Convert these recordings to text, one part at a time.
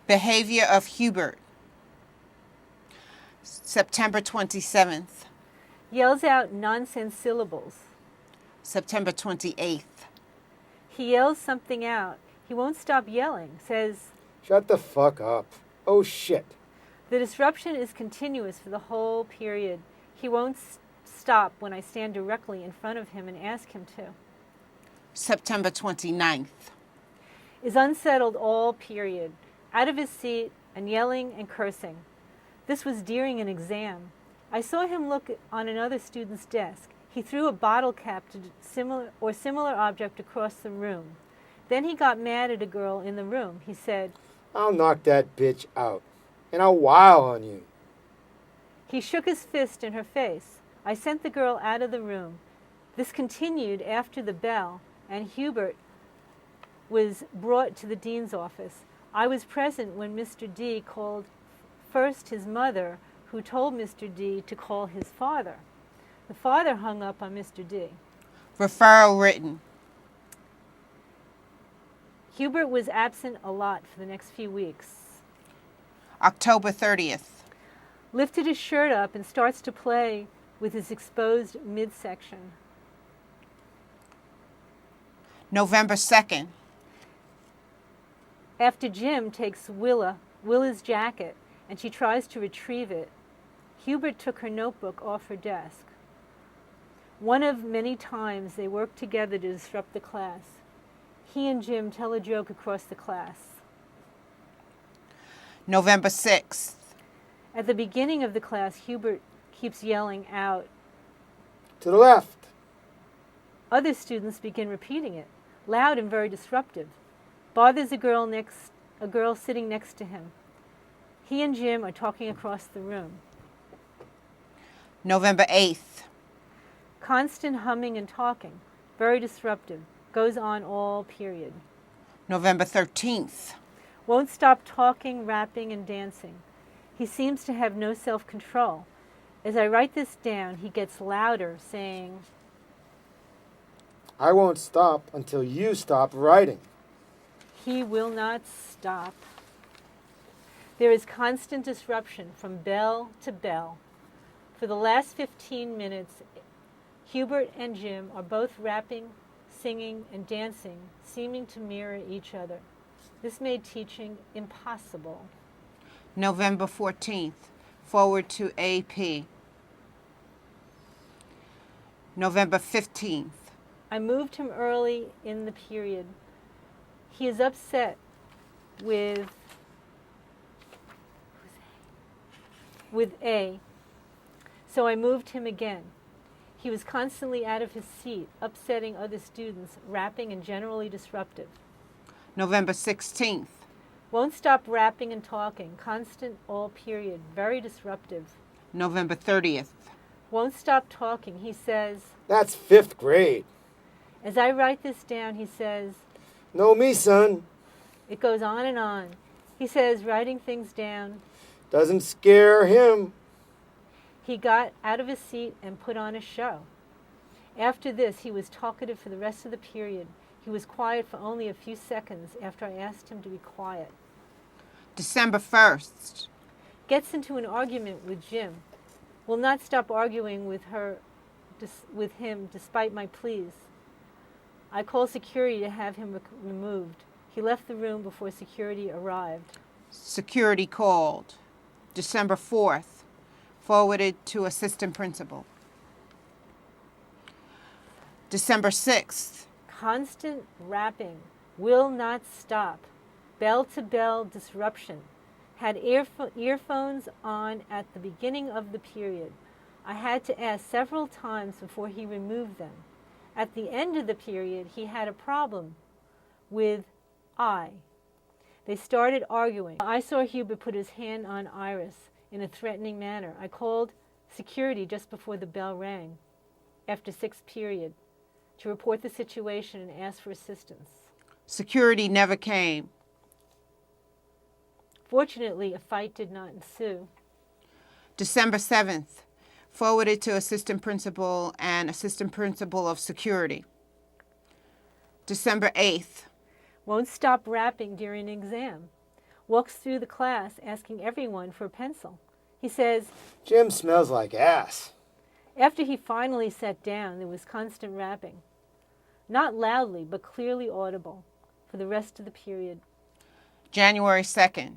Behavior of Hubert. September 27th. Yells out nonsense syllables. September 28th. He yells something out. He won't stop yelling. Says, "Shut the fuck up. Oh shit." the disruption is continuous for the whole period. He won't stop when I stand directly in front of him and ask him to. September 29th. Is unsettled all period. Out of his seat and yelling and cursing. This was during an exam. I saw him look on another student's desk. He threw a bottle cap to similar object across the room. Then he got mad at a girl in the room. He said, "I'll knock that bitch out. And I'll wow on you." he shook his fist in her face. I sent the girl out of the room. This continued after the bell, and Hubert was brought to the dean's office. I was present when Mr. D called first his mother, who told Mr. D to call his father. The father hung up on Mr. D. Referral written. Hubert was absent a lot for the next few weeks. October 30th. Lifted his shirt up and starts to play with his exposed midsection. November 2nd. After Jim takes Willa's jacket and she tries to retrieve it, Hubert took her notebook off her desk. One of many times they worked together to disrupt the class. He and Jim tell a joke across the class. November 6th. At the beginning of the class, Hubert keeps yelling out. "To the left." Other students begin repeating it, loud and very disruptive. Bothers a girl sitting next to him. He and Jim are talking across the room. November 8th. Constant humming and talking, very disruptive, goes on all period. November 13th. Won't stop talking, rapping, and dancing. He seems to have no self-control. As I write this down, he gets louder, saying, "I won't stop until you stop writing." he will not stop. There is constant disruption from bell to bell. For the last 15 minutes, Hubert and Jim are both rapping, singing, and dancing, seeming to mirror each other. This made teaching impossible. November 14th. Forward to AP. November 15th. I moved him early in the period. He is upset with A, so I moved him again. He was constantly out of his seat, upsetting other students, rapping and generally disruptive. November 16th. Won't stop rapping and talking, constant all period, very disruptive. November 30th. Won't stop talking. He says, "That's 5th grade." as I write this down, he says, "Know me, son." it goes on and on. He says, writing things down, Doesn't scare him. he got out of his seat and put on a show. After this, he was talkative for the rest of the period. He was quiet for only a few seconds after I asked him to be quiet. December 1st. Gets into an argument with Jim. Will not stop arguing with him despite my pleas. I call security to have him removed. He left the room before security arrived. Security called. December 4th. Forwarded to assistant principal. December 6th. Constant rapping. Will not stop. Bell to bell disruption. Had earphones on at the beginning of the period. I had to ask several times before he removed them. At the end of the period, he had a problem with I. They started arguing. I saw Hubert put his hand on Iris in a threatening manner. I called security just before the bell rang, after 6th period, to report the situation and ask for assistance. Security never came. Fortunately, a fight did not ensue. December 7th. Forwarded to assistant principal and assistant principal of security. December 8th. Won't stop rapping during an exam. Walks through the class asking everyone for a pencil. He says, Jim smells like ass. after he finally sat down, there was constant rapping. Not loudly, but clearly audible for the rest of the period. January 2nd.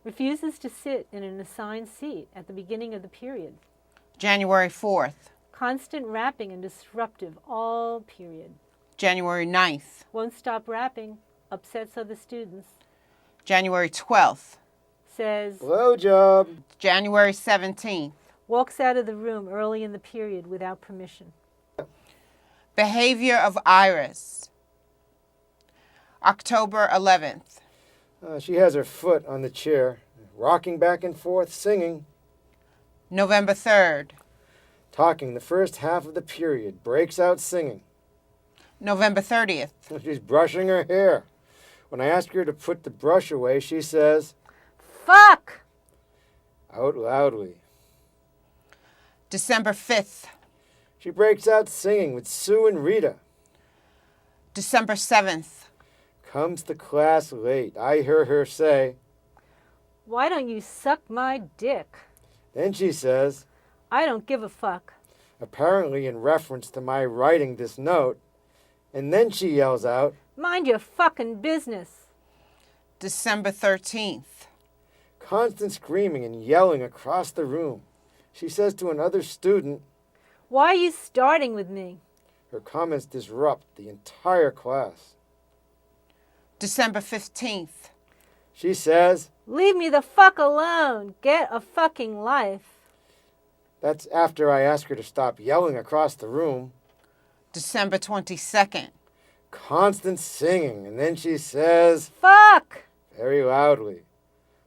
Refuses to sit in an assigned seat at the beginning of the period. January 4th. Constant rapping and disruptive all period. January 9th. Won't stop rapping, upsets other students. January 12th. Says, Blowjob. January 17th. walks out of the room early in the period without permission. Behavior of Iris. October 11th. She has her foot on the chair, rocking back and forth, singing. November 3rd. Talking the first half of the period, breaks out singing. November 30th. She's brushing her hair. When I ask her to put the brush away, she says, Fuck! out loudly. December 5th. She breaks out singing with Sue and Rita. December 7th. Comes to class late. I hear her say. Why don't you suck my dick? Then she says, I don't give a fuck. apparently in reference to my writing this note. And then she yells out, Mind your fucking business. December 13th. constant screaming and yelling across the room. She says to another student, Why are you starting with me? her comments disrupt the entire class. December 15th. She says, Leave me the fuck alone. Get a fucking life. that's after I ask her to stop yelling across the room. December 22nd. Constant singing, and then she says, Fuck! very loudly.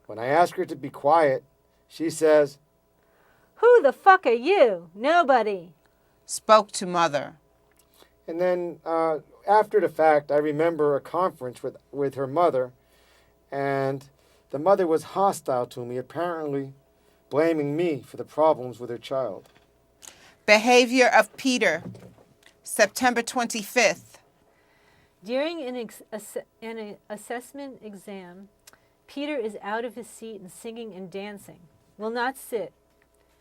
When I ask her to be quiet, she says, Who the fuck are you? Nobody. Spoke to mother. and then after the fact, I remember a conference with her mother, and the mother was hostile to me, apparently blaming me for the problems with her child. Behavior of Peter. September 25th. During an assessment exam, Peter is out of his seat and singing and dancing. Will not sit.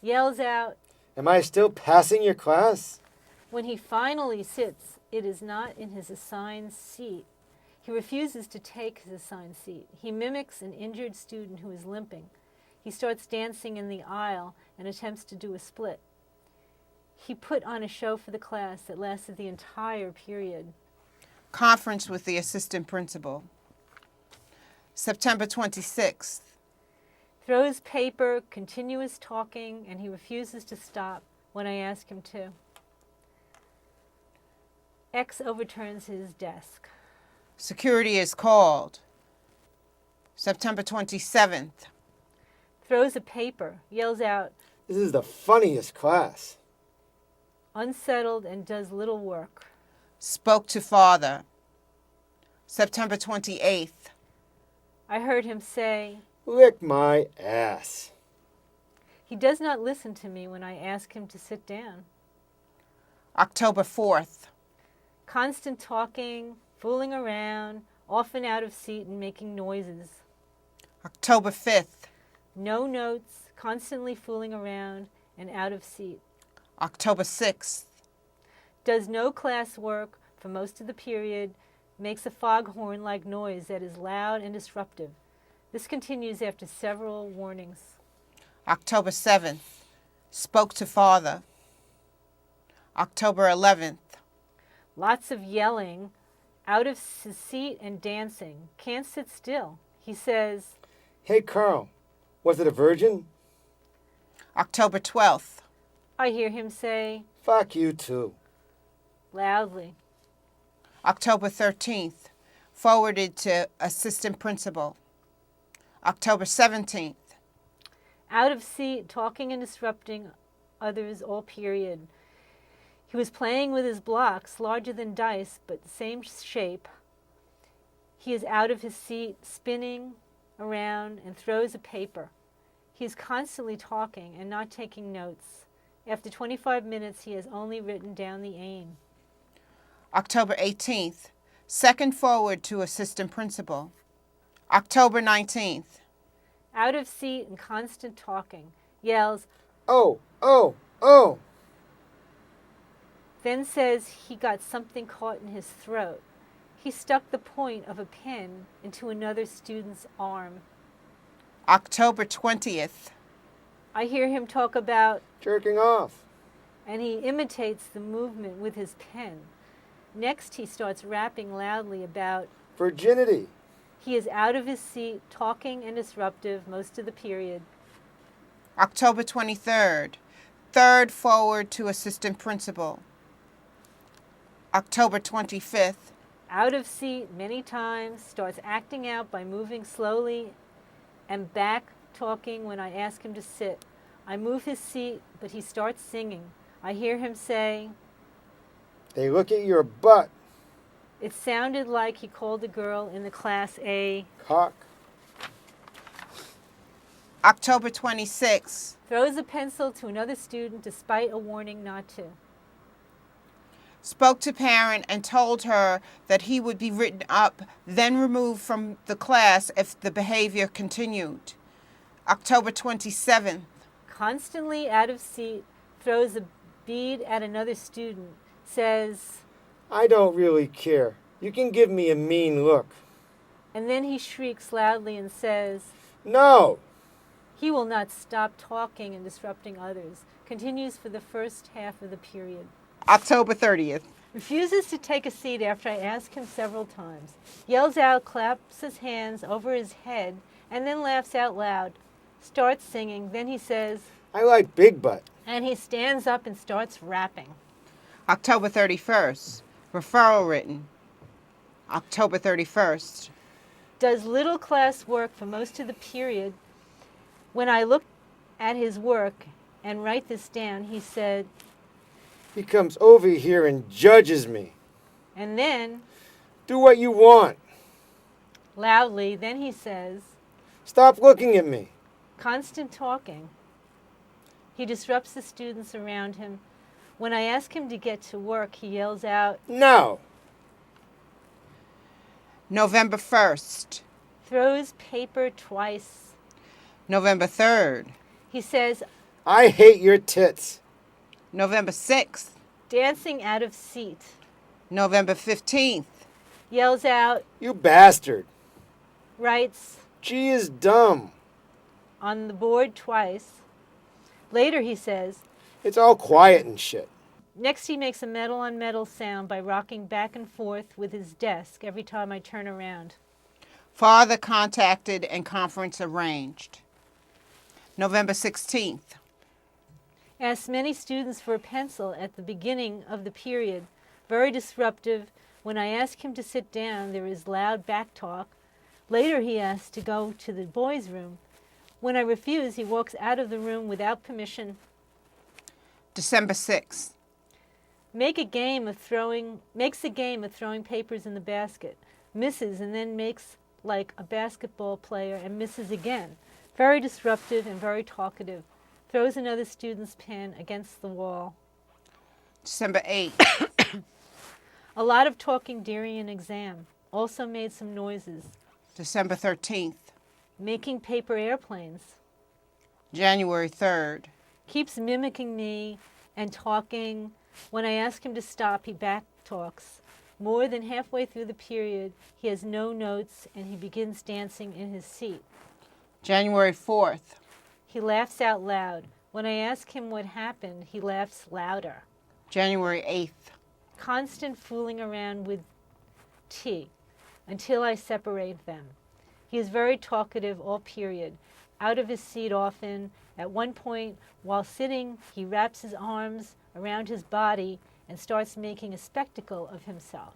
Yells out. Am I still passing your class? When he finally sits, it is not in his assigned seat. He refuses to take his assigned seat. He mimics an injured student who is limping. He starts dancing in the aisle and attempts to do a split. He put on a show for the class that lasted the entire period. Conference with the assistant principal. September 26th. Throws paper, continuous talking, and he refuses to stop when I ask him to. X overturns his desk. Security is called. September 27th. Throws a paper, yells out, This is the funniest class. unsettled, and does little work. Spoke to father. September 28th. I heard him say, Lick my ass. he does not listen to me when I ask him to sit down. October 4th. Constant talking, fooling around, often out of seat and making noises. October 5th. No notes, constantly fooling around and out of seat. October 6th. Does no class work for most of the period, makes a foghorn-like noise that is loud and disruptive. This continues after several warnings. October 7th. Spoke to father. October 11th. Lots of yelling, out of his seat and dancing. Can't sit still. He says, Hey, Carl, was it a virgin? October 12th. I hear him say, Fuck you too. loudly. October 13th. Forwarded to assistant principal. October 17th. Out of seat, talking and disrupting others all period. He was playing with his blocks, larger than dice, but the same shape. He is out of his seat, spinning around, and throws a paper. He is constantly talking and not taking notes. After 25 minutes, he has only written down the aim. October 18th. Second forward to assistant principal. October 19th. Out of seat and constant talking. Yells, Oh, oh, oh. then says he got something caught in his throat. He stuck the point of a pen into another student's arm. October 20th. I hear him talk about, Jerking off. and he imitates the movement with his pen. Next, he starts rapping loudly about, Virginity. he is out of his seat, talking and disruptive most of the period. October 23rd. Third forward to assistant principal. October 25th. Out of seat many times, starts acting out by moving slowly and back talking when I ask him to sit. I move his seat, but he starts singing. I hear him say, They look at your butt. it sounded like he called a girl in the class a, Cock. October 26th. throws a pencil to another student despite a warning not to. Spoke to parent and told her that he would be written up, then removed from the class if the behavior continued. October 27th. Constantly out of seat, throws a bead at another student, says, I don't really care. You can give me a mean look. and then he shrieks loudly and says, No. he will not stop talking and disrupting others. Continues for the first half of the period. October 30th. Refuses to take a seat after I ask him several times. Yells out, claps his hands over his head, and then laughs out loud. Starts singing. Then he says, I like big butt. and he stands up and starts rapping. October 31st. Referral written. October 31st. Does little class work for most of the period. When I look at his work and write this down, he said, He comes over here and judges me. and then, Do what you want. loudly, then he says, Stop looking at me. constant talking. He disrupts the students around him. When I ask him to get to work, he yells out, No. November 1st. throws paper twice. November 3rd. He says, I hate your tits. November 6th. dancing out of seat. November 15th. Yells out, You bastard. writes She is dumb. on the board twice. Later he says, It's all quiet and shit. next he makes a metal on metal sound by rocking back and forth with his desk every time I turn around. Father contacted and conference arranged. November 16th. Asked many students for a pencil at the beginning of the period. Very disruptive. When I ask him to sit down, there is loud back talk. Later he asks to go to the boys' room. When I refuse, he walks out of the room without permission. December 6th. Makes a game of throwing papers in the basket. Misses and then makes like a basketball player and misses again. Very disruptive and very talkative. Throws another student's pen against the wall. December 8th. A lot of talking during an exam. Also made some noises. December 13th. Making paper airplanes. January 3rd. Keeps mimicking me and talking. When I ask him to stop, he back talks. More than halfway through the period, he has no notes and he begins dancing in his seat. January 4th. He laughs out loud. When I ask him what happened, he laughs louder. January 8th. Constant fooling around with tea until I separate them. He is very talkative all period, out of his seat often. At one point, while sitting, he wraps his arms around his body and starts making a spectacle of himself.